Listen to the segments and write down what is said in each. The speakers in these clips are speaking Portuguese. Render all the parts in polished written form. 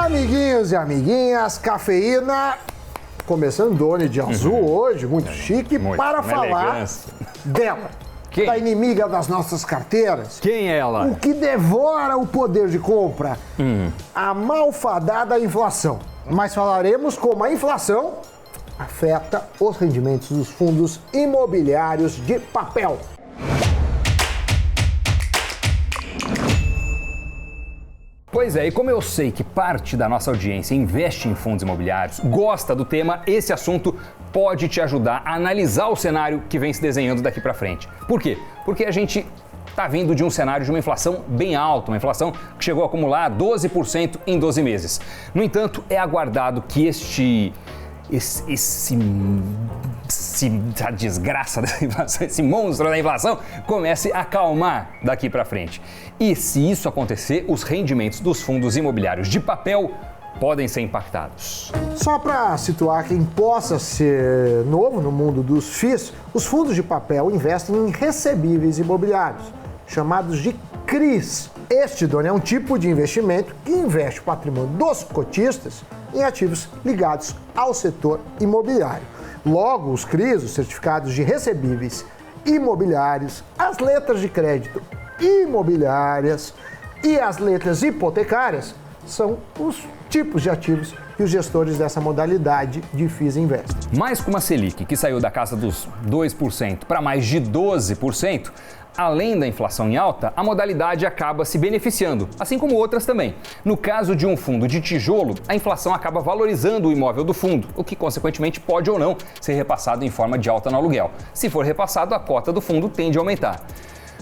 Amiguinhos e amiguinhas, cafeína, começando Doni de azul hoje, muito chique, muito, para falar elegância. dela, Quem? da inimiga das nossas carteiras. Quem é ela? O que devora o poder de compra, a malfadada inflação. Mas falaremos como a inflação afeta os rendimentos dos fundos imobiliários de papel. Pois é, e como eu sei que parte da nossa audiência investe em fundos imobiliários, gosta do tema, esse assunto pode te ajudar a analisar o cenário que vem se desenhando daqui para frente. Por quê? Porque a gente está vindo de um cenário de uma inflação bem alta, uma inflação que chegou a acumular 12% em 12 meses. No entanto, é aguardado que a desgraça da inflação, esse monstro da inflação, comece a acalmar daqui para frente. E se isso acontecer, os rendimentos dos fundos imobiliários de papel podem ser impactados. Só para situar quem possa ser novo no mundo dos FIIs, os fundos de papel investem em recebíveis imobiliários, chamados de CRIs. Este, Doni, é um tipo de investimento que investe o patrimônio dos cotistas em ativos ligados ao setor imobiliário. Logo, os CRIs, os certificados de recebíveis imobiliários, as letras de crédito imobiliárias e as letras hipotecárias são os tipos de ativos que os gestores dessa modalidade de FIIs investem. Mas com uma Selic que saiu da casa dos 2% para mais de 12%, além da inflação em alta, a modalidade acaba se beneficiando, assim como outras também. No caso de um fundo de tijolo, a inflação acaba valorizando o imóvel do fundo, o que consequentemente pode ou não ser repassado em forma de alta no aluguel. Se for repassado, a cota do fundo tende a aumentar.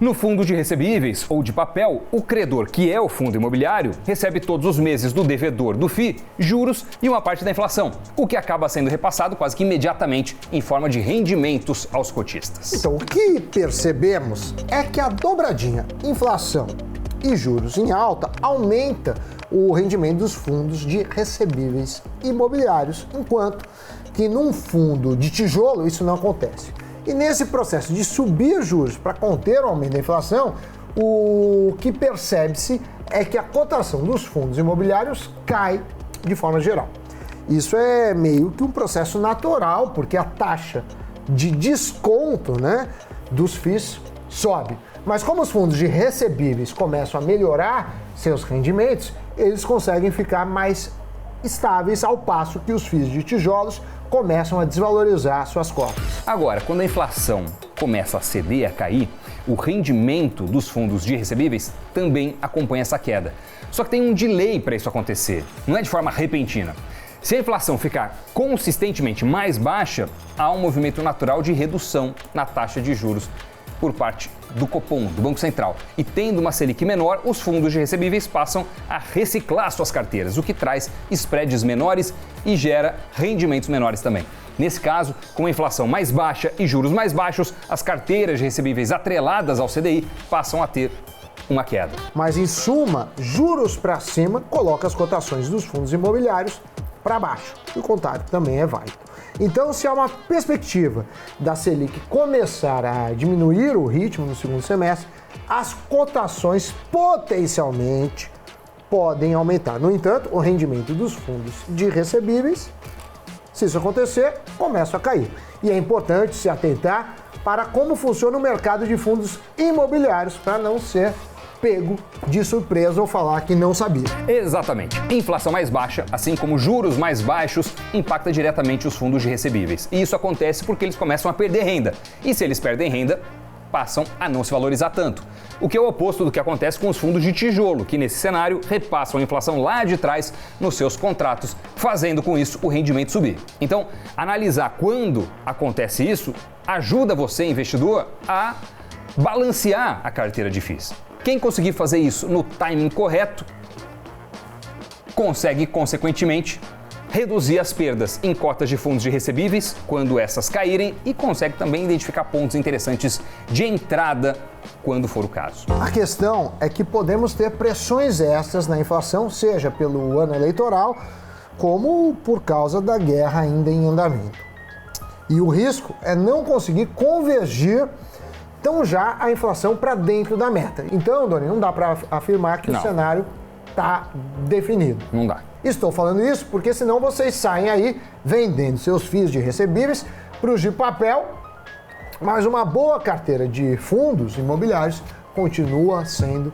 No fundo de recebíveis ou de papel, o credor, que é o fundo imobiliário, recebe todos os meses do devedor do FII juros e uma parte da inflação, o que acaba sendo repassado quase que imediatamente em forma de rendimentos aos cotistas. Então, o que percebemos é que a dobradinha inflação e juros em alta aumenta o rendimento dos fundos de recebíveis imobiliários, enquanto que num fundo de tijolo isso não acontece. E nesse processo de subir juros para conter o aumento da inflação, o que percebe-se é que a cotação dos fundos imobiliários cai de forma geral. Isso é meio que um processo natural, porque a taxa de desconto, dos FIIs sobe. Mas como os fundos de recebíveis começam a melhorar seus rendimentos, eles conseguem ficar mais estáveis, ao passo que os FIIs de tijolos começam a desvalorizar suas cotas. Agora, quando a inflação começa a ceder, a cair, o rendimento dos fundos de recebíveis também acompanha essa queda. Só que tem um delay para isso acontecer, não é de forma repentina. Se a inflação ficar consistentemente mais baixa, há um movimento natural de redução na taxa de juros por parte do Copom, do Banco Central. E tendo uma Selic menor, os fundos de recebíveis passam a reciclar suas carteiras, o que traz spreads menores e gera rendimentos menores também. Nesse caso, com a inflação mais baixa e juros mais baixos, as carteiras de recebíveis atreladas ao CDI passam a ter uma queda. Mas, em suma, juros para cima coloca as cotações dos fundos imobiliários para baixo. E o contrário também é válido. Então, se há uma perspectiva da Selic começar a diminuir o ritmo no segundo semestre, as cotações potencialmente podem aumentar. No entanto, o rendimento dos fundos de recebíveis, se isso acontecer, começa a cair. E é importante se atentar para como funciona o mercado de fundos imobiliários, para não ser pego de surpresa ou falar que não sabia. Exatamente. Inflação mais baixa, assim como juros mais baixos, impacta diretamente os fundos de recebíveis. E isso acontece porque eles começam a perder renda. E se eles perdem renda, passam a não se valorizar tanto. O que é o oposto do que acontece com os fundos de tijolo, que nesse cenário repassam a inflação lá de trás nos seus contratos, fazendo com isso o rendimento subir. Então, analisar quando acontece isso ajuda você, investidor, a balancear a carteira de FIIs. Quem conseguir fazer isso no timing correto, consegue, consequentemente, reduzir as perdas em cotas de fundos de recebíveis quando essas caírem e consegue também identificar pontos interessantes de entrada quando for o caso. A questão é que podemos ter pressões extras na inflação, seja pelo ano eleitoral, como por causa da guerra ainda em andamento. E o risco é não conseguir convergir tão já a inflação para dentro da meta. Então, Doni, não dá para afirmar que o cenário está definido. Não dá. Estou falando isso porque senão vocês saem aí vendendo seus FIIs de recebíveis para os de papel, mas uma boa carteira de fundos imobiliários continua sendo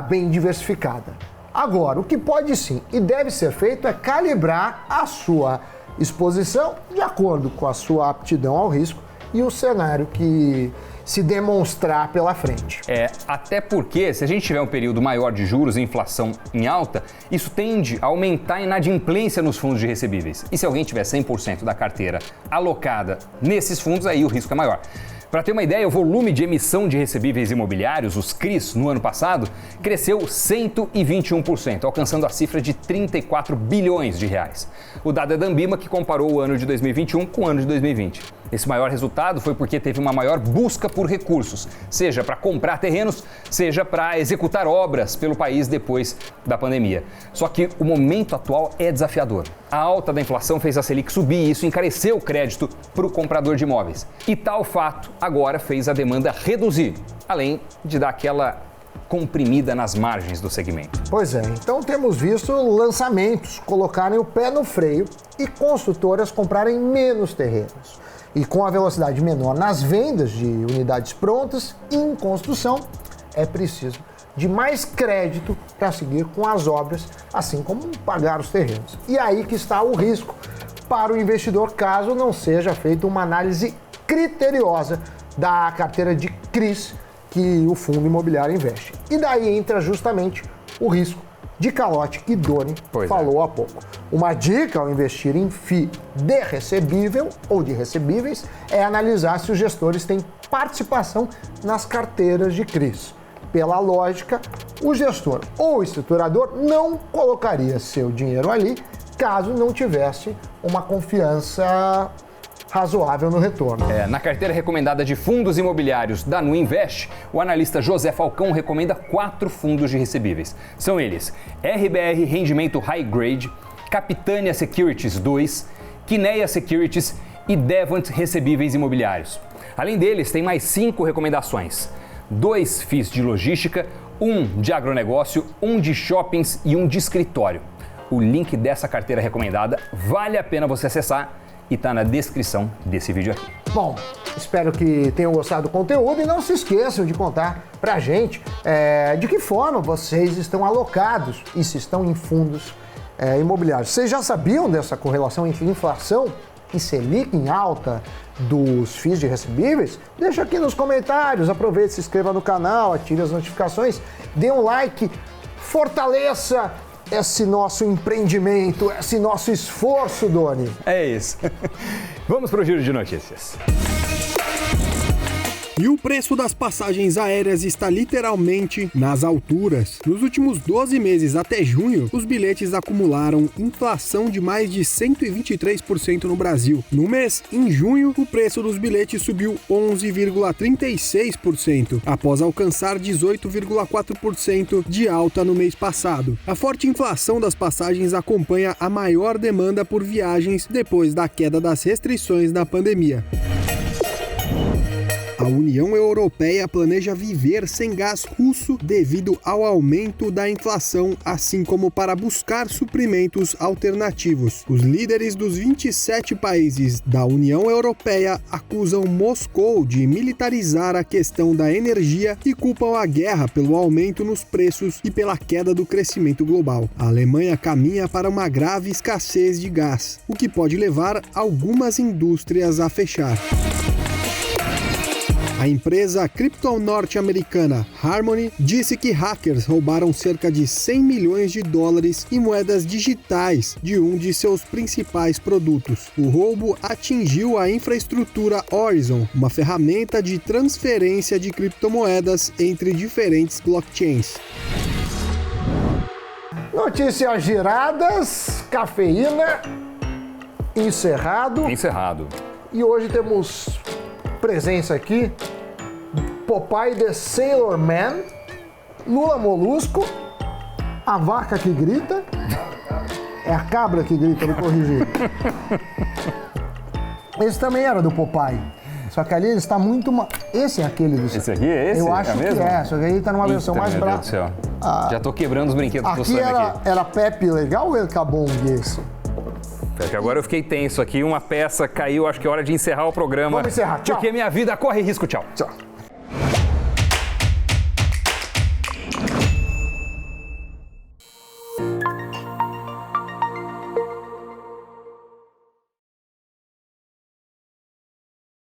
bem diversificada. Agora, o que pode sim e deve ser feito é calibrar a sua exposição de acordo com a sua aptidão ao risco e o cenário que se demonstrar pela frente. Até porque se a gente tiver um período maior de juros e inflação em alta, isso tende a aumentar a inadimplência nos fundos de recebíveis. E se alguém tiver 100% da carteira alocada nesses fundos, aí o risco é maior. Para ter uma ideia, o volume de emissão de recebíveis imobiliários, os CRIs, no ano passado, cresceu 121%, alcançando a cifra de 34 bilhões de reais. O dado é da Ambima, que comparou o ano de 2021 com o ano de 2020. Esse maior resultado foi porque teve uma maior busca por recursos, seja para comprar terrenos, seja para executar obras pelo país depois da pandemia. Só que o momento atual é desafiador. A alta da inflação fez a Selic subir e isso encareceu o crédito para o comprador de imóveis. E tal fato agora fez a demanda reduzir, além de dar aquela comprimida nas margens do segmento. Pois é, então temos visto lançamentos colocarem o pé no freio e construtoras comprarem menos terrenos. E com a velocidade menor nas vendas de unidades prontas e em construção, é preciso de mais crédito para seguir com as obras, assim como pagar os terrenos. E aí que está o risco para o investidor, caso não seja feita uma análise criteriosa da carteira de CRIs que o fundo imobiliário investe. E daí entra justamente o risco de calote que Doni falou há pouco. Uma dica ao investir em FII de recebível ou de recebíveis é analisar se os gestores têm participação nas carteiras de CRIs. Pela lógica, o gestor ou o estruturador não colocaria seu dinheiro ali caso não tivesse uma confiança razoável no retorno. Na carteira recomendada de fundos imobiliários da Nuinvest, o analista José Falcão recomenda 4 fundos de recebíveis. São eles: RBR Rendimento High Grade, Capitânia Securities 2, Quineia Securities e Devant Recebíveis Imobiliários. Além deles, tem mais 5 recomendações: 2 FIIs de logística, 1 de agronegócio, 1 de shoppings e 1 de escritório. O link dessa carteira recomendada vale a pena você acessar e está na descrição desse vídeo aqui. Bom, espero que tenham gostado do conteúdo e não se esqueçam de contar pra gente de que forma vocês estão alocados e se estão em fundos imobiliários. Vocês já sabiam dessa correlação entre inflação e Selic em alta dos FIIs de recebíveis? Deixa aqui nos comentários, aproveite, se inscreva no canal, ative as notificações, dê um like, fortaleça esse nosso empreendimento, esse nosso esforço, Doni. É isso. Vamos para o giro de notícias. E o preço das passagens aéreas está literalmente nas alturas. Nos últimos 12 meses até junho, os bilhetes acumularam inflação de mais de 123% no Brasil. No mês, em junho, o preço dos bilhetes subiu 11,36%, após alcançar 18,4% de alta no mês passado. A forte inflação das passagens acompanha a maior demanda por viagens depois da queda das restrições da pandemia. A União Europeia planeja viver sem gás russo devido ao aumento da inflação, assim como para buscar suprimentos alternativos. Os líderes dos 27 países da União Europeia acusam Moscou de militarizar a questão da energia e culpam a guerra pelo aumento nos preços e pela queda do crescimento global. A Alemanha caminha para uma grave escassez de gás, o que pode levar algumas indústrias a fechar. A empresa cripto norte-americana Harmony disse que hackers roubaram cerca de 100 milhões de dólares em moedas digitais de um de seus principais produtos. O roubo atingiu a infraestrutura Horizon, uma ferramenta de transferência de criptomoedas entre diferentes blockchains. Notícias giradas, cafeína, encerrado. E hoje temos presença aqui, Popeye the Sailor Man, Lula Molusco, a vaca que grita, é a cabra que grita, me corrigir. Esse também era do Popeye. Só que ali ele está muito... Esse é aquele do Esse aqui é esse? Eu acho que mesmo? é, só que ele tá numa versão Eita, mais meu Deus brava. do céu. Já tô quebrando os brinquedos do Aqui Sam era, aqui. era Pepe legal ou El Cabong esse? É que agora eu fiquei tenso aqui, uma peça caiu, acho que é hora de encerrar o programa. Vamos encerrar, tchau. Porque minha vida corre risco, tchau. Tchau.